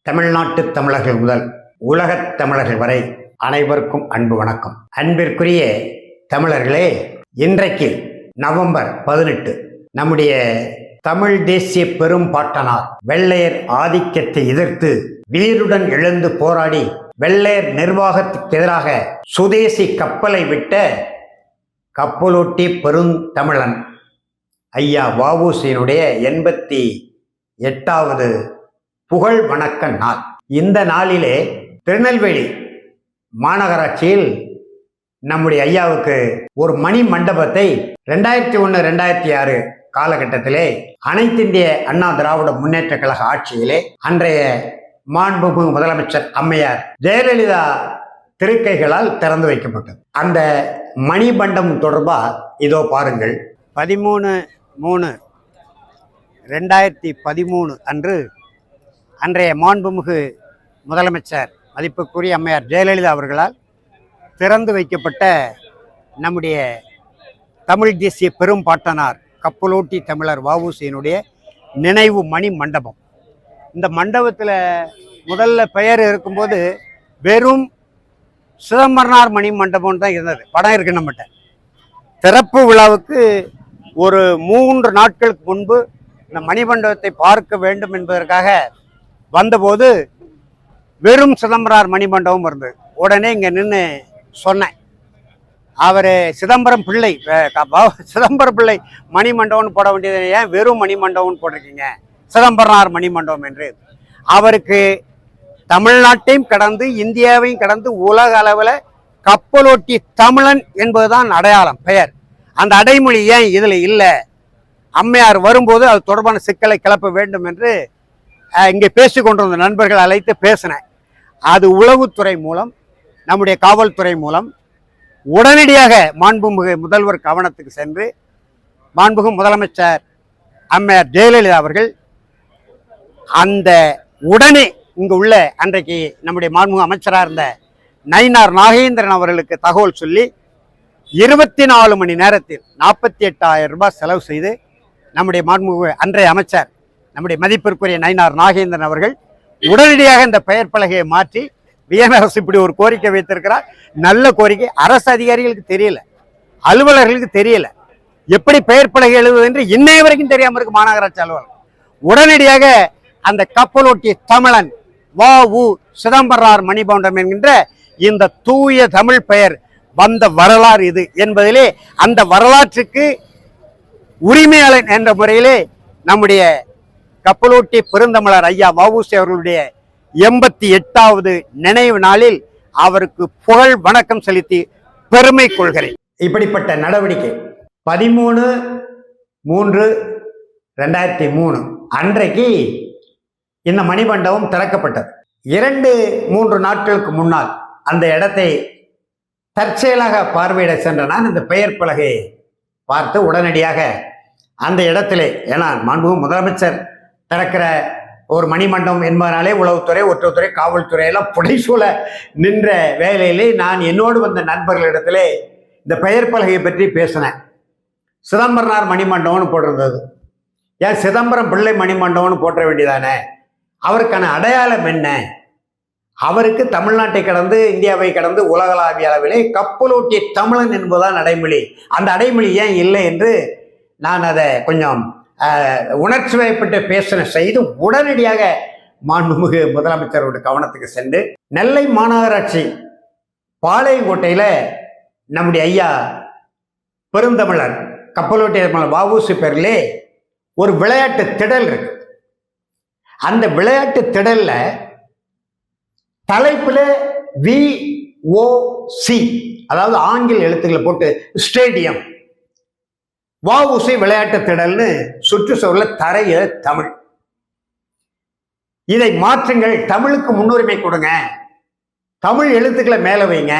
தமிழ்நாட்டு தமிழர்கள் முதல் உலகத் தமிழர்கள் வரை அனைவருக்கும் அன்பு வணக்கம். அன்பிற்குரிய தமிழர்களே, இன்றைக்கு நவம்பர் 18 நம்முடைய தமிழ் தேசிய பெரும் பாட்டனார் வெள்ளையர் ஆதிக்கத்தை எதிர்த்து வீருடன் எழுந்து போராடி வெள்ளையர் நிர்வாகத்துக்கு எதிராக சுதேசி கப்பலை விட்ட கப்பலோட்டி பெருந்தமிழன் ஐயா வ.உ.சியினுடைய 88வது புகழ் வணக்க நாள். இந்த நாளிலே திருநெல்வேலி மாநகராட்சியில் நம்முடைய ஐயாவுக்கு ஒரு மணி மண்டபத்தை 2001-2006 காலகட்டத்திலே அனைத்திந்திய அண்ணா திராவிட முன்னேற்ற கழக ஆட்சியிலே அன்றைய மாண்புமிகு முதலமைச்சர் அம்மையார் ஜெயலலிதா திருக்கைகளால் திறந்து வைக்கப்பட்டது. அந்த மணி மண்டபம் தொடர்பாக இதோ பாருங்கள். 13/3/2013 அன்று அன்றைய மாண்புமிகு முதலமைச்சர் மதிப்புக்குரிய அம்மையார் ஜெயலலிதா அவர்களால் திறந்து வைக்கப்பட்ட நம்முடைய தமிழ் தேசிய பெரும் பாட்டனார் கப்பலோட்டி தமிழர் வ.உ.சியினுடைய நினைவு மணி மண்டபம். இந்த மண்டபத்தில் முதல்ல பெயர் இருக்கும்போது வெறும் சிதம்பரனார் மணி மண்டபம் தான் இருந்தது. படம் இருக்கு நம்மகிட்ட. திறப்பு விழாவுக்கு ஒரு 3 நாட்களுக்கு முன்பு இந்த மணிமண்டபத்தை பார்க்க வேண்டும் என்பதற்காக வந்தபோது வெறும் சிதம்பரனார் மணிமண்டபம் இருந்தது. உடனே இங்கே நின்று சொன்னேன், அவர் சிதம்பரம் பிள்ளை மணிமண்டபம்னு போட வேண்டியது, ஏன் வெறும் மணிமண்டபம்னு போட்டிருக்கீங்க, சிதம்பரனார் மணிமண்டபம் என்று. அவருக்கு தமிழ்நாட்டையும் கடந்து இந்தியாவையும் கடந்து உலக அளவில் கப்பலோட்டி தமிழன் என்பதுதான் அடையாளம், பெயர். அந்த அடைமொழி ஏன் இதில் இல்லை? அம்மையார் வரும்போது அது தொடர்பான சிக்கலை கிளப்ப வேண்டும் என்று இங்கே பேசி கொண்டிருந்த நண்பர்கள் அழைத்து பேசினேன். அது உளவுத்துறை மூலம், நம்முடைய காவல்துறை மூலம் உடனடியாக மாண்புமிகு முதல்வர் கவனத்துக்கு சென்று மாண்புமிகு முதலமைச்சர் அம்மையார் ஜெயலலிதா அவர்கள் அந்த உடனே இங்கு உள்ள அன்றைக்கு நம்முடைய மாண்புமிகு அமைச்சராக இருந்த நயினார் நாகேந்திரன் அவர்களுக்கு தகவல் சொல்லி 24 மணி நேரத்தில் 48,000 ரூபாய் செலவு செய்து நம்முடைய மாண்புமிகு அன்றைய அமைச்சர் நம்முடைய மதிப்பிற்குரிய நயினார் நாகேந்திரன் அவர்கள் உடனடியாக இந்த பெயர் பலகையை மாற்றி விஎன்ஆர்எஸ் இப்படி ஒரு கோரிக்கை வைத்திருக்கிறார். நல்ல கோரிக்கை. அரசு அதிகாரிகளுக்கு தெரியல, அலுவலர்களுக்கு தெரியல, எப்படி பெயர் பலகை எழுதுவது என்று இன்னைய வரைக்கும் தெரியாமல் இருக்கு மாநகராட்சி அலுவலகம். உடனடியாக அந்த கப்பலோட்டி தமிழன் வ.உ. சிதம்பரனார் மணிமண்டபம் என்கின்ற இந்த தூய தமிழ் பெயர் வந்த வரலாறு இது என்பதிலே அந்த வரலாற்றுக்கு உரிமையாளன் என்ற முறையிலே நம்முடைய கப்பலோட்டி பெருந்தமிழர் ஐயா வ.உ.சி அவர்களுடைய 88வது நினைவு நாளில் அவருக்கு புகழ் வணக்கம் செலுத்தி பெருமை கொள்கிறேன். இப்படிப்பட்ட நடவடிக்கை 13/3/2003 அன்றைக்கு இந்த மணிமண்டபம் திறக்கப்பட்டது. 2-3 நாட்களுக்கு முன்னால் அந்த இடத்தை தற்செயலாக பார்வையிட சென்ற நான் இந்த பெயர் பலகையை பார்த்து உடனடியாக அந்த இடத்திலே, ஏன்னா மாண்புமிகு முதலமைச்சர் திறக்கிற ஒரு மணிமண்டபம் என்பதனாலே உளவுத்துறை, ஒற்றுத்துறை, காவல்துறை எல்லாம் புடைசூழ நின்ற வேலையிலே நான் என்னோடு வந்த நண்பர்களிடத்திலே இந்த பெயர் பலகையை பற்றி பேசினேன். சிதம்பரனார் மணிமண்டபம்னு போட்டிருந்தது. ஏன் சிதம்பரம் பிள்ளை மணிமண்டபம்னு போட்ட வேண்டியதானே? அவருக்கான அடையாளம் என்ன? அவருக்கு தமிழ்நாட்டை கடந்து இந்தியாவை கடந்து உலகளாவிய அளவிலே கப்பலோட்டிய தமிழன் என்பதுதான் அடைமொழி. அந்த அடைமொழி ஏன் இல்லை என்று நான் அதை கொஞ்சம் உணர்ச்சி வயப்பட்டு பேசின செய்து உடனடியாக மாண்புமிகு முதலமைச்சரோட கவனத்துக்கு சென்று நெல்லை மாநகராட்சி பாளையங்கோட்டையில் நம்முடைய ஐயா பெருந்தமிழர் கப்பலோட்டி தமிழர் வ.உ.சி பேரிலே ஒரு விளையாட்டு திடல் இருக்கு. அந்த விளையாட்டு திடல்ல தலைப்புல VOC, அதாவது ஆங்கில எழுத்துக்களை போட்டு ஸ்டேடியம், வ.உ.சி விளையாட்டு திடல்னு சுற்றுச்சூழல் தரைய தமிழ். இதை மாற்றுங்கள், தமிழுக்கு முன்னுரிமை கொடுங்க, தமிழ் எழுத்துக்களை மேல வைங்க,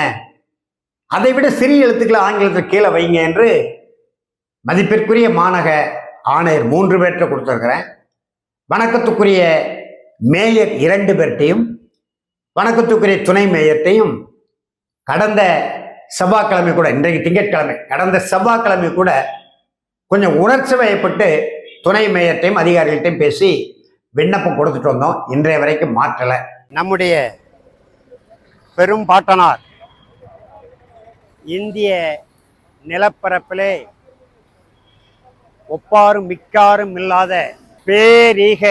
அதை விட சிறிய எழுத்துக்களை ஆங்கிலத்தில் கீழே வைங்க என்று மதிப்பிற்குரிய மாநக ஆணையர் 3 பேர்கிட்ட கொடுத்துருக்கிறேன். வணக்கத்துக்குரிய மேயர் 2 பேர்ட்டையும் வணக்கத்துக்குரிய துணை மேயர்ட்டையும் கடந்த செவ்வாய்க்கிழமை கூட, இன்றைக்கு திங்கட்கிழமை, கடந்த செவ்வாய்க்கிழமை கூட கொஞ்சம் உணர்ச்சி வயப்பட்டு துணை மேயர்ட்டையும் அதிகாரிகள்ட்டையும் பேசி விண்ணப்பம் கொடுத்துட்டு வந்தோம். இன்றைய வரைக்கும் மாற்றலை. நம்முடைய பெரும் பாட்டனார் இந்திய நிலப்பரப்பிலே ஒப்பாரும் மிக்காரும் இல்லாத பேரீக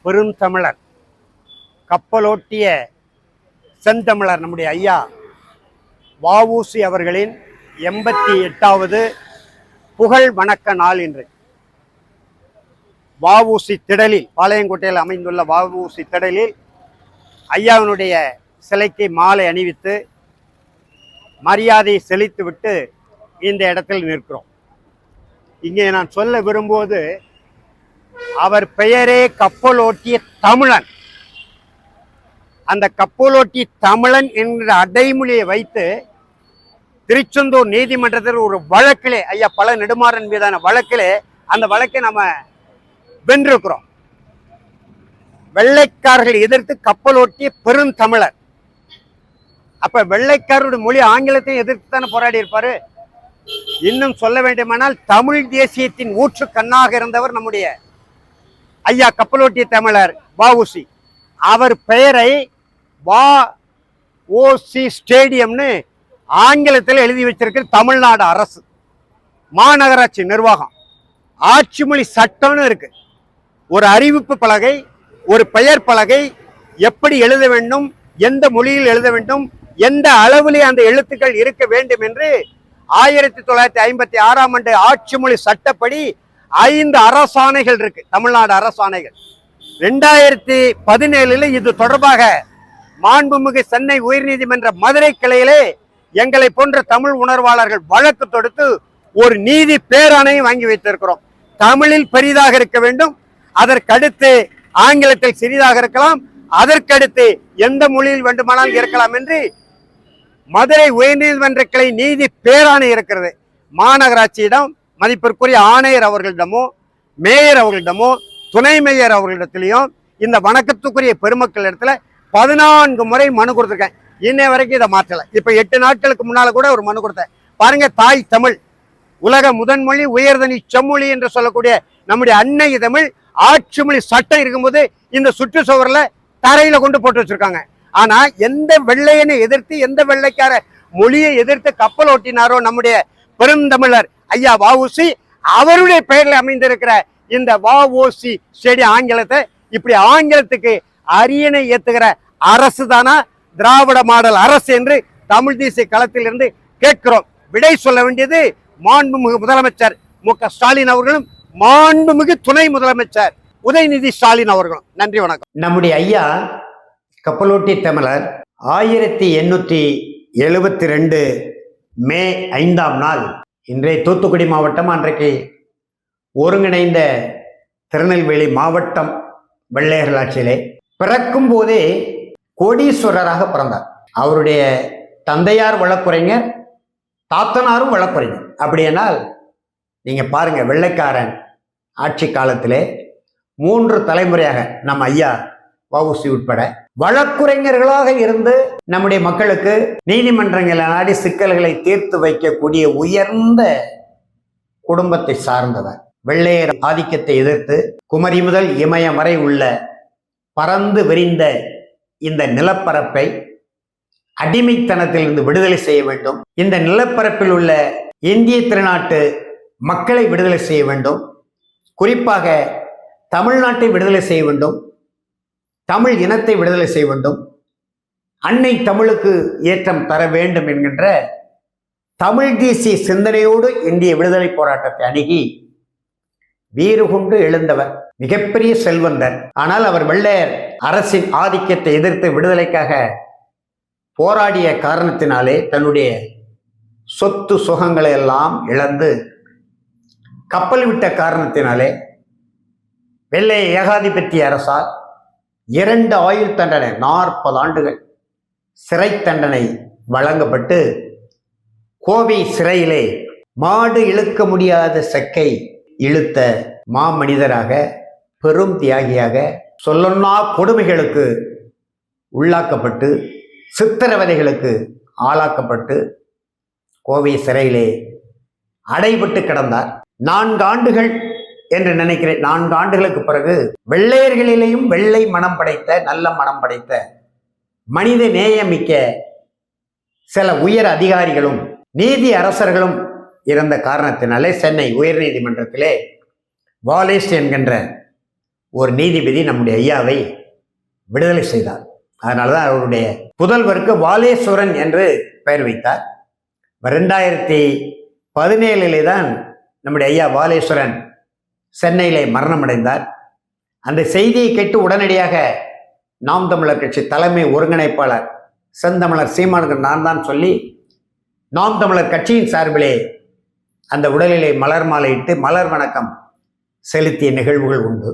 பெருந்தமிழர், கப்பலோட்டிய செந்தமிழர் நம்முடைய ஐயா வ.உ.சி. அவர்களின் 88வது புகழ் வணக்க நாள் இன்று. வ.உ.சி. திடலில், பாளையங்கோட்டையில் அமைந்துள்ள வ.உ.சி. திடலில் ஐயாவினுடைய சிலைக்கு மாலை அணிவித்து மரியாதையை செலுத்திவிட்டு இந்த இடத்தில் நிற்கிறோம். இங்கே நான் சொல்ல விரும்புவது, அவர் பெயரே கப்பலோட்டிய தமிழன். அந்த கப்பலோட்டிய தமிழன் என்கிற அடைமொழியை வைத்து திருச்செந்தூர் நீதிமன்றத்தில் ஒரு வழக்கிலே, ஐயா பல நெடுமாறன் மீதான வழக்கிலே, அந்த வழக்கை நம்ம வென்றிருக்கிறோம். வெள்ளைக்காரர்கள் எதிர்த்து கப்பலோட்டிய பெருந்தமிழர். அப்ப வெள்ளைக்காரருடைய மொழி ஆங்கிலத்தையும் எதிர்த்து தானே போராடி இருப்பாரு. இன்னும் சொல்ல வேண்டுமானால் தமிழ் தேசியத்தின் ஊற்று கண்ணாக இருந்தவர் நம்முடைய ஐயா கப்பலோட்டிய தமிழர் வ.உ.சி. அவர் பெயரை வ.உ.சி. ஸ்டேடியம்னு ஆங்கிலத்தில் எழுதி வச்சிருக்கிற தமிழ்நாடு அரசு, மாநகராட்சி நிர்வாகம், ஆட்சி மொழி சட்டம்னு இருக்கு. ஒரு அறிவிப்பு பலகை, ஒரு பெயர் பலகை எப்படி எழுத வேண்டும், எந்த மொழியில் எழுத வேண்டும், எந்த அளவிலே அந்த எழுத்துக்கள் இருக்க வேண்டும் என்று 1956ஆம் ஆண்டு ஆட்சி மொழி சட்டப்படி 5 அரசாணைகள் இருக்கு, தமிழ்நாடு அரசாணைகள். 2017 இது தொடர்பாக மாண்புமிகு சென்னை உயர்நீதிமன்ற மதுரை கிளையிலே எங்களை போன்ற தமிழ் உணர்வாளர்கள் வழக்கு தொடுத்து ஒரு நீதி பேராணையை வாங்கி வைத்திருக்கிறோம். தமிழில் பெரிதாக இருக்க வேண்டும், அதற்கடுத்து ஆங்கிலத்தில் சிறிதாக இருக்கலாம், அதற்கடுத்து எந்த மொழியில் வேண்டுமானால் இருக்கலாம் என்று மதுரை உயர்நீதிமன்ற கிளை நீதி பேராணை இருக்கிறது. மாநகராட்சியிடம், மதிப்பிற்குரிய ஆணையர் அவர்களிடமோ, மேயர் அவர்களிடமோ, துணை மேயர் அவர்களிடத்திலையும், இந்த வணக்கத்துக்குரிய பெருமக்கள் இடத்துல 14 முறை மனு கொடுத்துருக்கேன். இன்னை வரைக்கும் இதை மாற்றலை. இப்ப 8 நாட்களுக்கு முன்னால கூட ஒரு மனு கொடுத்தேன். பாருங்க, தாய் தமிழ், உலக முதன்மொழி, உயர்தனி செம்மொழி என்று சொல்லக்கூடிய நம்முடைய அன்னை தமிழ் ஆட்சி மொழி சட்டம் இருக்கும்போது இந்த சுற்றுச்சுவரில் தரையில கொண்டு போட்டு வச்சிருக்காங்க. ஆனா எந்த வெள்ளையனை எதிர்த்து, எந்த வெள்ளைக்கார மொழியை எதிர்த்து கப்பல் ஓட்டினாரோ நம்முடைய பெருந்தமிழர் ஐயா வ.உ.சி., அவருடைய பெயரில் அமைந்திருக்கிற இந்த வ.உ.சி. ஸ்டேடியம் ஆங்கிலத்தை, இப்படி ஆங்கிலத்துக்கு அரியணை ஏத்துகிற அரசு தானா திராவிட மாடல் அரசு என்று தமிழ் தேசிய களத்தில் இருந்து கேட்கிறோம். விடை சொல்ல வேண்டியது மாண்புமிகு முதலமைச்சர் மு.க.ஸ்டாலின் அவர்களும், மாண்புமிகு துணை முதலமைச்சர் உதயநிதி ஸ்டாலின் அவர்களும். நன்றி, வணக்கம். நம்முடைய ஐயா கப்பலோட்டிய தமிழர் 1872 மே 5ஆம் நாள், இன்றைய தூத்துக்குடி மாவட்டம், அன்றைக்கு ஒருங்கிணைந்த திருநெல்வேலி மாவட்டம் வெள்ளையர்கள் ஆட்சியிலே பிறக்கும் போதே கோடீஸ்வரராக பிறந்தார். அவருடைய தந்தையார் வழக்குரைஞர், தாத்தனாரும் வழக்குரைஞர். அப்படியானால் நீங்க பாருங்க, வெள்ளைக்காரன் ஆட்சி காலத்திலே 3 தலைமுறையாக நம்ம ஐயா வ.உ.சி. உட்பட வழக்குரைஞர்களாக இருந்து நம்முடைய மக்களுக்கு நீதிமன்றங்களை நாடி சிக்கல்களை தீர்த்து வைக்கக்கூடிய உயர்ந்த குடும்பத்தை சார்ந்தவர். வெள்ளையர் ஆதிக்கத்தை எதிர்த்து குமரி முதல் இமயம் வரை உள்ள பறந்து விரிந்த இந்த நிலப்பரப்பை அடிமைத்தனத்திலிருந்து விடுதலை செய்ய வேண்டும். இந்த நிலப்பரப்பில் உள்ள இந்திய திருநாட்டு மக்களை விடுதலை செய்ய வேண்டும். குறிப்பாக தமிழ்நாட்டை விடுதலை செய்ய வேண்டும், தமிழ் இனத்தை விடுதலை செய்ய வேண்டும், அன்னை தமிழுக்கு ஏற்றம் தர வேண்டும் என்கின்ற தமிழ் தேசிய சிந்தனையோடு இந்திய விடுதலை போராட்டத்தை அணுகி வீறு கொண்டு எழுந்தவர், மிகப்பெரிய செல்வந்தர். ஆனால் அவர் வெள்ளையர் அரசின் ஆதிக்கத்தை எதிர்த்து விடுதலைக்காக போராடிய காரணத்தினாலே தன்னுடைய சொத்து சுகங்களை எல்லாம் இழந்து கப்பல் விட்ட காரணத்தினாலே வெள்ளை ஏகாதிபத்திய அரசால் 2 ஆயுள் தண்டனை, 40 ஆண்டுகள் சிறை தண்டனை வழங்கப்பட்டு கோவை சிறையிலே மாடு இழுக்க முடியாத செக்கை இழுத்த மாமனிதராக, பெரும் தியாகியாக, சொல்லொன்னா கொடுமைகளுக்கு உள்ளாக்கப்பட்டு, சித்திரவதைகளுக்கு ஆளாக்கப்பட்டு கோவை சிறையிலே அடைபட்டு கிடந்தார். 4 ஆண்டுகள் என்று நினைக்கிறேன். 4 ஆண்டுகளுக்கு பிறகு வெள்ளையர்களிலேயும் வெள்ளை மனம் படைத்த, நல்ல மனம் படைத்த, மனித நேயமிக்க சில உயர் அதிகாரிகளும் நீதி அரசர்களும் இருந்த காரணத்தினாலே சென்னை உயர்நீதிமன்றத்திலே வாலேஸ் என்கின்ற ஒரு நீதிபதி நம்முடைய ஐயாவை விடுதலை செய்தார். அதனாலதான் அவருடைய புதல்வருக்கு வாலேஸ்வரன் என்று பெயர் வைத்தார். 2017 தான் நம்முடைய ஐயா வாலேஸ்வரன் சென்னையிலே மரணமடைந்தார். அந்த செய்தியை கேட்டு உடனடியாக நாம் தமிழர் கட்சி தலைமை ஒருங்கிணைப்பாளர் செந்தமிழர் சீமானுக்கு நான் தான் சொல்லி நாம் தமிழர் கட்சியின் சார்பிலே அந்த உடலிலே மலர் மாலையிட்டு மலர் வணக்கம் செலுத்திய நிகழ்வுகள் உண்டு.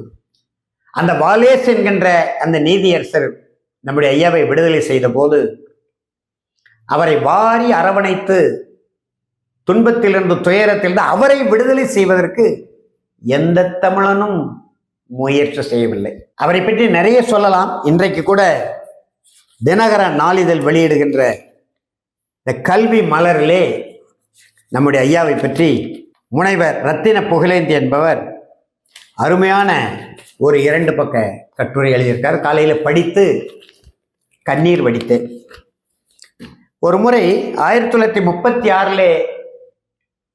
அந்த வாலேஸ் என்கின்ற அந்த நீதியரசர் நம்முடைய ஐயாவை விடுதலை செய்த போது அவரை வாரி அரவணைத்து துன்பத்திலிருந்து துயரத்திலிருந்து அவரை விடுதலை செய்வதற்கு எந்த தமிழனும் முயற்சி செய்யவில்லை. அவரை பற்றி நிறைய சொல்லலாம். இன்றைக்கு கூட தினகர நாளிதழ் வெளியிடுகின்ற இந்த கல்வி மலரிலே நம்முடைய ஐயாவை பற்றி முனைவர் ரத்தின புகழேந்தி என்பவர் அருமையான ஒரு 2 பக்க கட்டுரை எழுதியிருக்கார். காலையில் படித்து கண்ணீர் வடித்தேன். ஒரு முறை 1936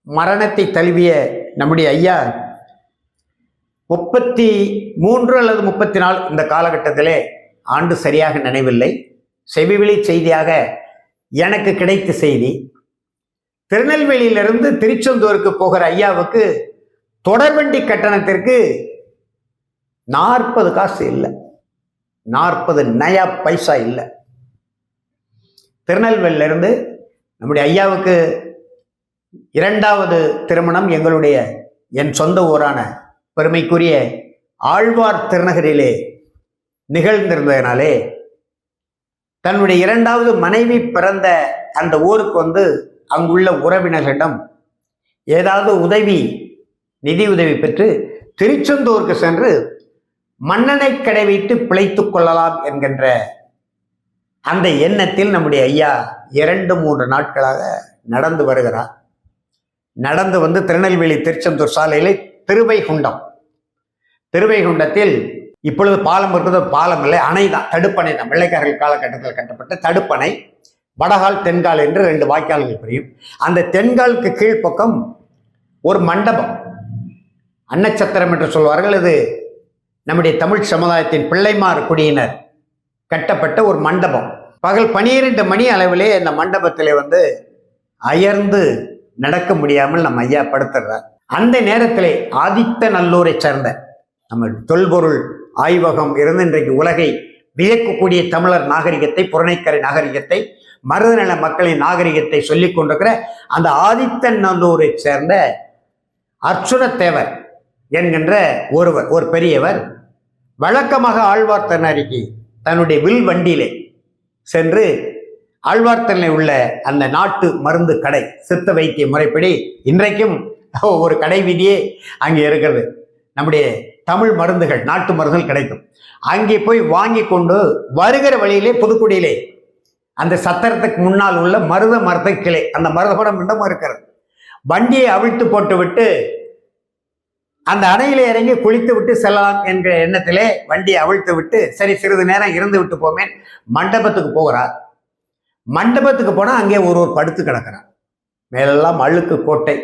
மரணத்தை தழுவிய நம்முடைய ஐயா 33 அல்லது 34 இந்த காலகட்டத்திலே, ஆண்டு சரியாக நினைவில்லை, செவிவெளி செய்தியாக எனக்கு கிடைத்த செய்தி, திருநெல்வேலியிலிருந்து திருச்செந்தூருக்கு போகிற ஐயாவுக்கு தொடர்வண்டி கட்டணத்திற்கு 40 காசு இல்லை, 40 நயா பைசா இல்லை. திருநெல்வேலியிலிருந்து நம்முடைய ஐயாவுக்கு 2வது திருமணம் என் சொந்த ஊரான பெருமைக்குரிய ஆழ்வார் திருநகரிலே நிகழ்ந்திருந்ததினாலே தன்னுடைய 2வது மனைவி பிறந்த அந்த ஊருக்கு அங்குள்ள உறவினர்களிடம் ஏதாவது நிதி உதவி பெற்று திருச்செந்தூருக்கு சென்று மண்ணெண்ணை கடை வைத்து பிழைத்துக் கொள்ளலாம் என்கின்ற அந்த எண்ணத்தில் நம்முடைய ஐயா 2-3 நாட்களாக நடந்து வருகிறார். நடந்து திருநெல்வேலி திருச்செந்தூர் சாலையிலே திருவைகுண்டத்தில் இப்பொழுது பாலம் இருக்கிறது, பாலம் இல்லை, அணை தான், தடுப்பணை தான். வெள்ளைக்காரர்கள் காலகட்டத்தில் கட்டப்பட்ட தடுப்பணை. வடகால் தென்கால் என்று 2 வாய்க்கால்கள் பிரியும். அந்த தென்காலுக்கு கீழ்ப்பக்கம் ஒரு மண்டபம், அன்னச்சத்திரம் என்று சொல்வார்கள். இது நம்முடைய தமிழ் சமுதாயத்தின் பிள்ளைமார் குடியினர் கட்டப்பட்ட ஒரு மண்டபம். பகல் 12 மணி அளவிலே அந்த மண்டபத்திலே அயர்ந்து நடக்க முடியாமல் நம்ம ஐயா படுத்துடுறார். அந்த நேரத்திலே ஆதித்தநல்லூரை சேர்ந்த நம்ம தொல்பொருள் ஆய்வகம் இருந்து இன்றைக்கு உலகை வியக்கக்கூடிய தமிழர் நாகரிகத்தை, புறநைக்கரை நாகரிகத்தை, மருதநல மக்களின் நாகரிகத்தை சொல்லிக் கொண்டிருக்கிற அந்த ஆதித்தநல்லூரை சேர்ந்த அர்ச்சுனத்தேவர் என்கின்ற ஒரு பெரியவர் வழக்கமாக ஆழ்வார் திருநகரிக்கு தன்னுடைய வில் வண்டியிலே சென்று ஆழ்வார்த்தனை உள்ள அந்த நாட்டு மருந்து கடை, சித்த வைத்திய முறைப்படி இன்றைக்கும் ஒரு கடை வீதியே அங்கே இருக்கிறது. நம்முடைய தமிழ் மருந்துகள், நாட்டு மருந்துகள் கிடைக்கும். அங்கே போய் வாங்கி கொண்டு வருகிற வழியிலே புதுக்குடியிலே அந்த சத்திரத்துக்கு முன்னால் உள்ள மருத கிளை, அந்த மருதபடம் இன்னமும் இருக்கிறது. வண்டியை அவிழ்த்து போட்டு விட்டு அந்த அணையிலே இறங்கி குளித்து விட்டு செல்லலாம் என்ற எண்ணத்திலே வண்டியை அவிழ்த்து விட்டு, சரி சிறிது நேரம் இருந்து விட்டு போமேன் மண்டபத்துக்கு போகிறார். மண்டபத்துக்கு போனால் அங்கே ஒரு படுத்து கிடக்கிறார். மேலெல்லாம் அழுக்கு கோட்டை,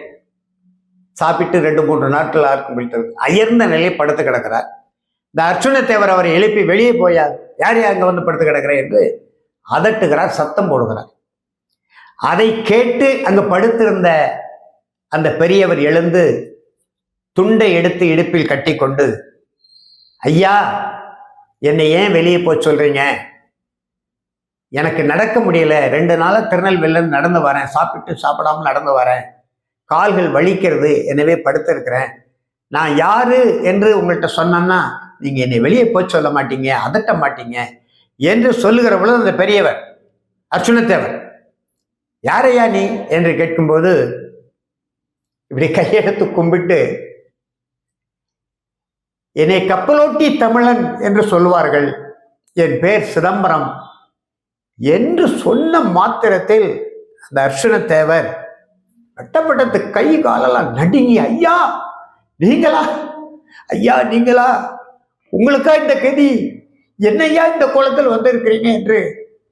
சாப்பிட்டு 2-3 நாட்கள் ஆர்க்கும் அயர்ந்த நிலையை படுத்து கிடக்கிறார். இந்த அர்ச்சுனத்தேவர் அவரை எழுப்பி வெளியே போயார், யார் அங்கே படுத்து கிடக்கிறேன் என்று அதட்டுகிறார், சத்தம் போடுகிறார். அதை கேட்டு அங்கு படுத்திருந்த அந்த பெரியவர் எழுந்து துண்டை எடுத்து இடுப்பில் கட்டி கொண்டு, ஐயா என்னை ஏன் வெளியே போய் சொல்றீங்க, எனக்கு நடக்க முடியல, 2 நாளா திருநெல்வேலியிலிருந்து நடந்து வரேன், சாப்பிடாமல் நடந்து வரேன், கால்கள் வலிக்கிறது, எனவே படுத்திருக்கிறேன், நான் யாரு என்று உங்கள்கிட்ட சொன்னேன்னா நீங்க என்னை வெளியே போய் சொல்ல மாட்டீங்க, அதட்ட மாட்டீங்க என்று சொல்லுகிற பொழுது அந்த பெரியவர் அர்ச்சுனத்தேவர், யாரையா நீ என்று கேட்கும்போது இப்படி கையெடுத்து கும்பிட்டு, என்னை கப்பலோட்டி தமிழன் என்று சொல்வார்கள், என் பேர் சிதம்பரம் என்று சொன்ன மாத்திரத்தில் அந்த அர்ச்சுனத்தேவர் கட்டப்பட்டத்து கை காலெல்லாம் நடுங்கி, ஐயா நீங்களா ஐயா நீங்களா, உங்களுக்கா இந்த கதி, என்னையா இந்த கோலத்தில் வந்திருக்கிறீங்க என்று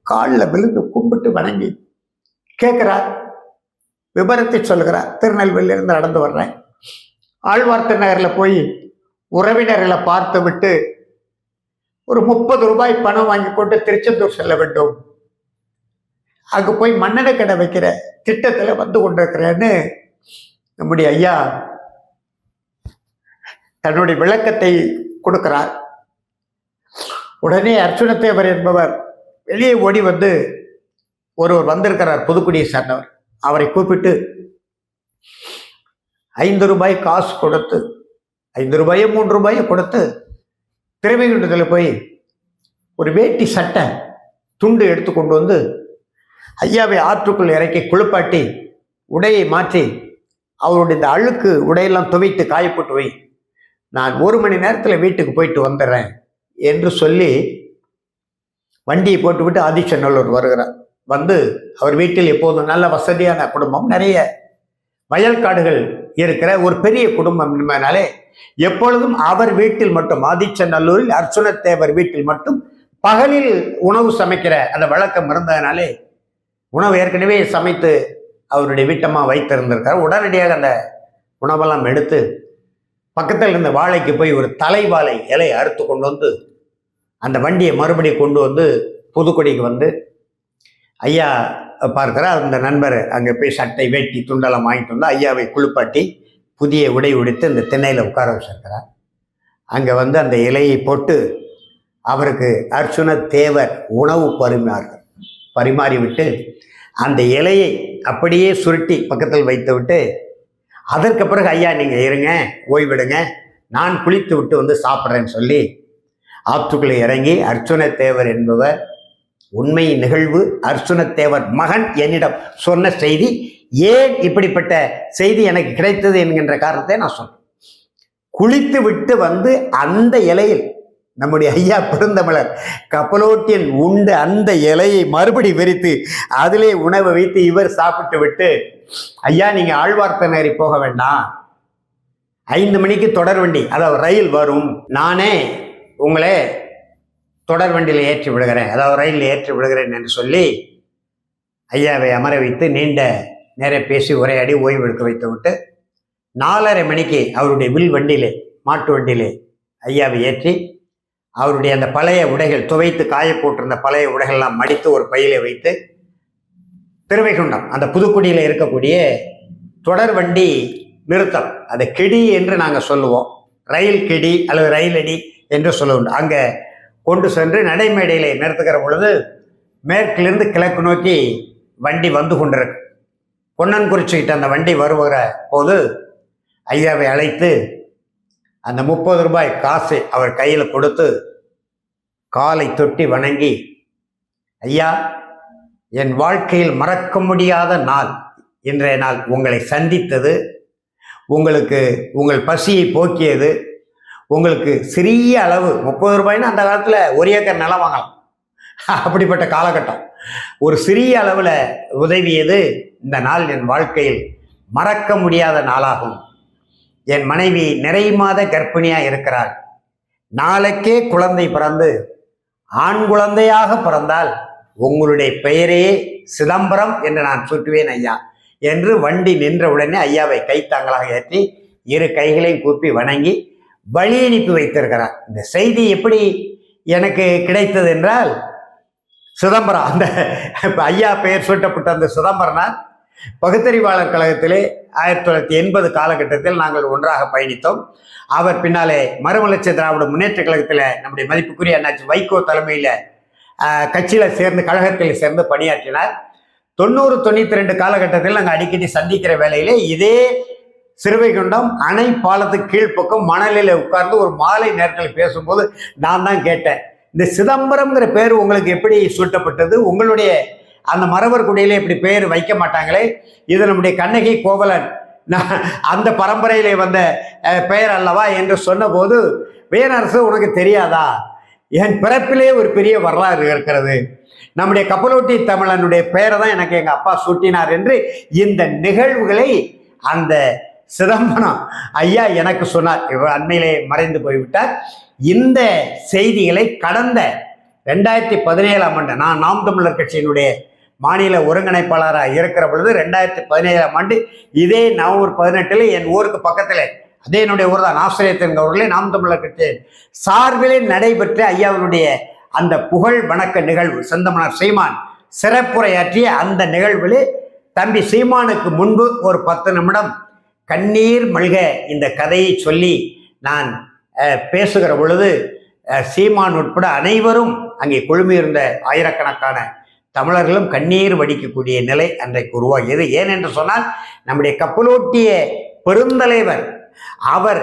காலில் விழுந்து கும்பிட்டு வணங்கி கேட்கிறார். விபரத்தை சொல்கிறார். திருநெல்வேலியிலிருந்து நடந்து வர்றேன், ஆழ்வார்த்த நகரில் போய் உறவினர்களை பார்த்து விட்டு ஒரு 30 ரூபாய் பணம் வாங்கி கொண்டு திருச்செந்தூர் செல்ல வேண்டும், அங்கு போய் மண்ணெண்ணை கடை வைக்கிற திட்டத்தில் வந்து கொண்டிருக்கிறேன்னு நம்முடைய ஐயா தன்னுடைய விளக்கத்தை கொடுக்கிறார். உடனே அர்ச்சுனத்தேவர் என்பவர் வெளியே ஓடி வந்து ஒருவர் வந்திருக்கிறார், புதுக்குடியை சார்ந்தவர். அவரை கூப்பிட்டு 5 ரூபாய் காசு கொடுத்து, 5 ரூபாயோ 3 ரூபாயோ கொடுத்து திருவைகுண்டத்தில் போய் ஒரு வேட்டி சட்டை துண்டு எடுத்து கொண்டு வந்து ஐயாவை ஆற்றுக்குள் இறக்கி குளிப்பாட்டி உடையை மாற்றி அவருடைய இந்த அழுக்கு உடையெல்லாம் துவைத்து காயப்போட்டு வை, நான் 1 மணி நேரத்தில் வீட்டுக்கு போயிட்டு வந்துடுறேன் என்று சொல்லி வண்டியை போட்டுவிட்டு ஆதிச்சநல்லூர் வருகிறார். வந்து அவர் வீட்டில் எப்போதும் நல்ல வசதியான குடும்பம், நிறைய வயல்காடுகள் இருக்கிற ஒரு பெரிய குடும்பம் என்பதனாலே எப்பொழுதும் அவர் வீட்டில் மட்டும், ஆதிச்சநல்லூரில் அர்ச்சுனத்தேவர் வீட்டில் மட்டும் பகலில் உணவு சமைக்கிற அந்த வழக்கம் இருந்ததுனாலே உணவு ஏற்கனவே சமைத்து அவருடைய வீட்டம்மா வைத்திருந்திருக்கார். உடனடியாக அந்த உணவெல்லாம் எடுத்து பக்கத்தில் இருந்த வாழைக்கு போய் ஒரு தலைவாழை இலையை அறுத்து கொண்டு வந்து அந்த வண்டியை மறுபடியும் கொண்டு வந்து புதுக்குடிக்கு வந்து ஐயா பார்க்கிறார். அந்த நண்பர் அங்கே போய் சட்டை வேட்டி துண்டெல்லாம் வாங்கிட்டு வந்து ஐயாவை குளிப்பாட்டி புதிய உடை உடுத்து இந்த திண்ணையில் உட்கார வச்சிருக்கிறார். அங்கே வந்து அந்த இலையை போட்டு அவருக்கு அர்ச்சுனத்தேவர் உணவு பரிமாறிவிட்டு அந்த இலையை அப்படியே சுருட்டி பக்கத்தில் வைத்து விட்டு, அதற்கு பிறகு ஐயா நீங்கள் இருங்க, ஓய்விடுங்க, நான் குளித்து விட்டு வந்து சாப்பிட்றேன்னு சொல்லி ஆற்றுக்குள்ளே இறங்கி அர்ச்சுனத்தேவர் என்பவர், உண்மை நிகழ்வு, அர்ச்சுனத்தேவர் மகன் என்னிடம் சொன்ன செய்தி, ஏன் இப்படிப்பட்ட செய்தி எனக்கு கிடைத்தது என்கின்ற காரணத்தை நான் சொன்னேன். குளித்து விட்டு வந்து அந்த இலையில் நம்முடைய ஐயா பெருந்தமிழர் கப்பலோட்டியன் உண்டு அந்த இலையை மறுபடி விரித்து அதிலே உணவை வைத்து இவர் சாப்பிட்டு விட்டு, ஐயா நீங்க ஆழ்வார்த்த நகரி போக வேண்டாம், 5 மணிக்கு தொடர் வண்டி, அதாவது ரயில் வரும், நானே உங்களே தொடர் வண்டியில் ஏற்றி விடுகிறேன், அதாவது ரயிலில் ஏற்றி விடுகிறேன் என்று சொல்லி ஐயாவை அமர வைத்து நீண்ட நேரம் பேசி உரையாடி ஓய்வு எடுக்க வைத்து விட்டு 4:30 மணிக்கு அவருடைய வில் வண்டியிலே, மாட்டு வண்டியிலே ஐயாவை ஏற்றி அவருடைய அந்த பழைய உடைகள், துவைத்து காய போட்டிருந்த பழைய உடைகள்லாம் மடித்து ஒரு பையிலே வைத்து திருவைகுண்டம் அந்த புதுக்குடியில் இருக்கக்கூடிய தொடர் வண்டி நிறுத்தம், அதை கெடி என்று நாங்கள் சொல்லுவோம், ரயில் கெடி அல்லது ரயில் அடி என்று சொல்லுவோம், அங்கே கொண்டு சென்று நடைமேடையிலே நிறுத்துகிற பொழுது மேற்கிலிருந்து கிழக்கு நோக்கி வண்டி வந்து கொண்டிருக்கு. பொன்னன்குறிச்சிக்கிட்ட அந்த வண்டி வருகிற போது ஐயாவை அழைத்து அந்த 30 ரூபாய் காசை அவர் கையில் கொடுத்து காலை தொட்டி வணங்கி, ஐயா என் வாழ்க்கையில் மறக்க முடியாத நாள் இன்றைய நாள், உங்களை சந்தித்தது, உங்களுக்கு உங்கள் பசியை போக்கியது, உங்களுக்கு சிறிய அளவு 30 ரூபாய்னா அந்த காலத்தில் 1 ஏக்கர் நிலம் வாங்கலாம், அப்படிப்பட்ட காலகட்டம், ஒரு சிறிய அளவில் உதவியது இந்த நாள் என் வாழ்க்கையில் மறக்க முடியாத நாளாகும். என் மனைவி நிறை மாத கர்ப்பிணியாக இருக்கிறாள், நாளைக்கே குழந்தை பிறந்து ஆண் குழந்தையாக பிறந்தால் உங்களுடைய பெயரே சிதம்பரம் என்று நான் சுட்டுவேன் ஐயா என்று வண்டி நின்ற உடனே ஐயாவை கைத்தாங்களாக ஏற்றி 2 கைகளையும் கூப்பி வணங்கி வழி அனுப்பி வைத்திருக்கிறார். இந்த செய்தி எப்படி எனக்கு கிடைத்தது என்றால், சிதம்பரம் அந்த ஐயா பெயர் சூட்டப்பட்ட அந்த சிதம்பரனார் பகுத்தறிவாளர் கழகத்திலே 1980 காலகட்டத்தில் நாங்கள் ஒன்றாக பயணித்தோம். அவர் பின்னாலே மறுமலர்ச்சி திராவிட முன்னேற்ற கழகத்தில் நம்முடைய மதிப்புக்குரிய அண்ணாச்சி வைகோ தலைமையில் கட்சியில் சேர்ந்து கழகத்தில் சேர்ந்து பணியாற்றினார். 90-92 காலகட்டத்தில் நாங்கள் அடிக்கடி சந்திக்கிற வேளையிலே இதே சிறுவைகுண்டம் அணை பாலத்துக்கு கீழ்ப்பக்கம் மணலில் உட்கார்ந்து ஒரு மாலை நேரத்தில் பேசும்போது நான் தான் கேட்டேன், இந்த சிதம்பரம்ங்கிற பேர் உங்களுக்கு எப்படி சூட்டப்பட்டது, உங்களுடைய அந்த மறவர் குடியிலே இப்படி பெயர் வைக்க மாட்டாங்களே, இது நம்முடைய கண்ணகி கோவலன் அந்த பரம்பரையிலே வந்த பெயர் அல்லவா என்று சொன்னபோது, வேணரசு உனக்கு தெரியாதா, என் பிறப்பிலே ஒரு பெரிய வரலாறு இருக்கிறது, நம்முடைய கப்பலோட்டி தமிழனுடைய பெயரை தான் எனக்கு எங்கள் அப்பா சூட்டினார் என்று இந்த நிகழ்வுகளை அந்த சிதம்பரம் ஐயா எனக்கு சொன்னார். இவர் அண்மையிலே மறைந்து போய்விட்டார். இந்த செய்திகளை கடந்த 2017ஆம் ஆண்டு நான் நாம் தமிழர் கட்சியினுடைய மாநில ஒருங்கிணைப்பாளராக இருக்கிற பொழுது 2017ஆம் ஆண்டு இதே நவம்பர் 18 என் ஊருக்கு பக்கத்தில், அதே என்னுடைய ஊர் தான், ஆசிரியத்தின் ஊரில் நாம் தமிழர் கட்சி சார்பிலே நடைபெற்ற ஐயாவினுடைய அந்த புகழ் வணக்க நிகழ்வு, செந்தமனார் சீமான் சிறப்புரையாற்றிய அந்த நிகழ்வில் தம்பி சீமானுக்கு முன்பு ஒரு 10 நிமிடம் கண்ணீர் மல்க இந்த கதையை சொல்லி நான் பேசுகிற பொழுது சீமான் உட்பட அனைவரும் அங்கே குழுமியிருந்த ஆயிரக்கணக்கான தமிழர்களும் கண்ணீர் வடிக்கக்கூடிய நிலை அன்றைக்கு உருவாகியது. ஏனென்று சொன்னால் நம்முடைய கப்பலோட்டிய பெருந்தலைவர் அவர்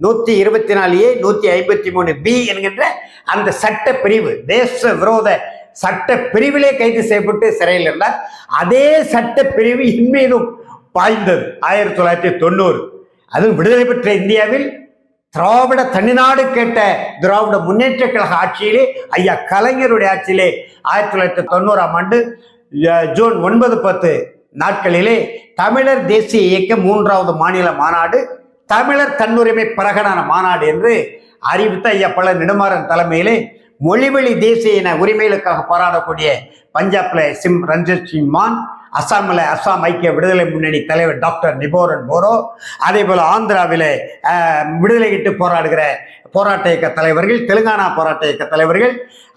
124A 153B என்கின்ற அந்த சட்ட பிரிவு, தேச விரோத சட்ட பிரிவிலே கைது செய்யப்பட்டு சிறையில் இருந்தார். அதே சட்ட பிரிவு இன்மீதும் பாய்ந்தது 1990. அதுவும் விடுதலை பெற்ற இந்தியாவில் திராவிட தனிநாடு கேட்ட திராவிட முன்னேற்ற கழக ஆட்சியிலே, ஐயா கலைஞருடைய ஆட்சியிலே 1990ஆம் ஆண்டு ஜூன் 9-10 நாட்களிலே தமிழர் தேசிய இயக்க 3வது மாநில மாநாடு, தமிழர் தன்னுரிமை பிரகடன மாநாடு என்று அறிவித்த ஐயா பல நெடுமாறன் தலைமையிலே மொழிவழி தேசிய இன உரிமைகளுக்காக போராடக்கூடிய பஞ்சாப்ல ரஞ்சித் சிங் மான், அசாமில் அசாம் ஐக்கிய விடுதலை முன்னணி தலைவர் டாக்டர் நிபோரன் போரோ, அதே போல் ஆந்திராவில் விடுதலையிட்டு போராடுகிற போராட்ட இயக்க தலைவர்கள், தெலுங்கானா போராட்ட இயக்க தலைவர்கள்,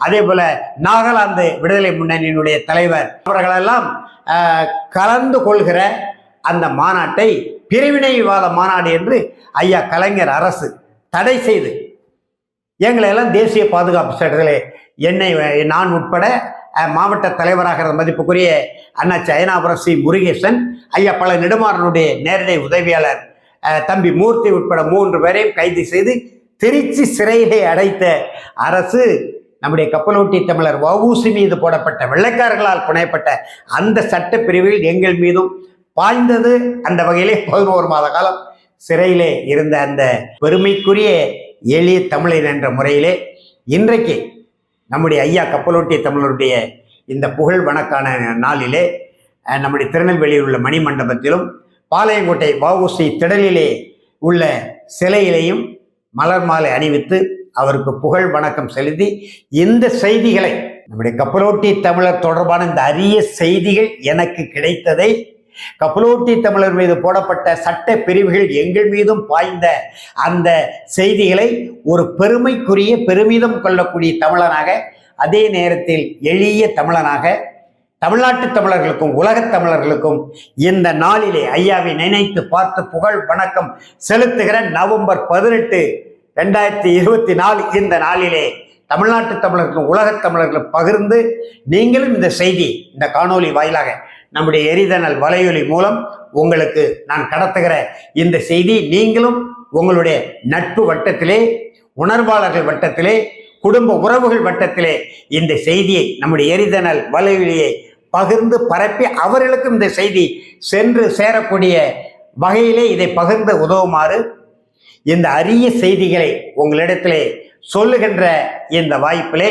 அதே போல் நாகாலாந்து விடுதலை முன்னணியினுடைய தலைவர், அவர்களெல்லாம் கலந்து கொள்கிற அந்த மாநாட்டை பிரிவினைவாத மாநாடு என்று ஐயா கலைஞர் அரசு தடை செய்து எங்களை எல்லாம் தேசிய பாதுகாப்பு சட்டத்திலே என்னை நான் உட்பட மாவட்ட தலைவராக மதிப்புக்குரிய அண்ணாச்சி அயனாபுரம் சி முருகேசன், ஐயா பல நெடுமாறனுடைய நேரடி உதவியாளர் தம்பி மூர்த்தி உட்பட 3 பேரையும் கைது செய்து திருச்சி சிறையிலே அடைத்த அரசு நம்முடைய கப்பலோட்டி தமிழர் வஉசி மீது போடப்பட்ட வெள்ளைக்காரர்களால் புனையப்பட்ட அந்த சட்டப்பிரிவில் எங்கள் மீதும் பாய்ந்தது. அந்த வகையிலே 11 மாத காலம் சிறையிலே இருந்த அந்த பெருமைக்குரிய எளிய தமிழன் என்ற முறையிலே இன்றைக்கு நம்முடைய ஐயா கப்பலோட்டிய தமிழருடைய இந்த புகழ் வணக்கான நாளிலே நம்முடைய திருநெல்வேலியில் உள்ள மணிமண்டபத்திலும் பாளையங்கோட்டை வஉசி திடலிலே உள்ள சிலையிலேயும் மலர் மாலை அணிவித்து அவருக்கு புகழ் வணக்கம் செலுத்தி இந்த செய்திகளை, நம்முடைய கப்பலோட்டி தமிழர் தொடர்பான இந்த அரிய செய்திகள் எனக்கு கிடைத்ததை, கப்பலோட்டி தமிழர் மீது போடப்பட்ட சட்ட பிரிவுகள் எங்கள் மீதும் பாய்ந்த அந்த செய்திகளை ஒரு பெருமைக்குரிய பெருமிதம் கொள்ளக்கூடிய தமிழனாக, அதே நேரத்தில் எளிய தமிழனாக தமிழ்நாட்டு தமிழர்களுக்கும் உலகத் தமிழர்களுக்கும் இந்த நாளிலே ஐயாவை நினைத்து பார்த்து புகழ் வணக்கம் செலுத்துகிற நவம்பர் 18, 2024 இந்த நாளிலே தமிழ்நாட்டு தமிழர்களுக்கும் உலகத் தமிழர்களும் பகிர்ந்து நீங்களும் இந்த செய்தி இந்த காணொலி வாயிலாக நம்முடைய எரிதனல் வலையொலி மூலம் உங்களுக்கு நான் கடத்துகிற இந்த செய்தி நீங்களும் உங்களுடைய நட்பு வட்டத்திலே, உணர்வாளர்கள் வட்டத்திலே, குடும்ப உறவுகள் வட்டத்திலே இந்த செய்தியை நம்முடைய எரிதனல் வலையொலியை பகிர்ந்து பரப்பி அவர்களுக்கும் இந்த செய்தி சென்று சேரக்கூடிய வகையிலே இதை பகிர்ந்து உதவுமாறு இந்த அரிய செய்திகளை உங்களிடத்திலே சொல்லுகின்ற இந்த வாய்ப்பிலே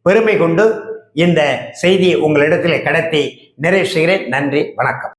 பெருமை கொண்டு இந்த செய்தியை உங்களிடத்திலே கடத்தி நிறைவு செய்கிறேன். நன்றி, வணக்கம்.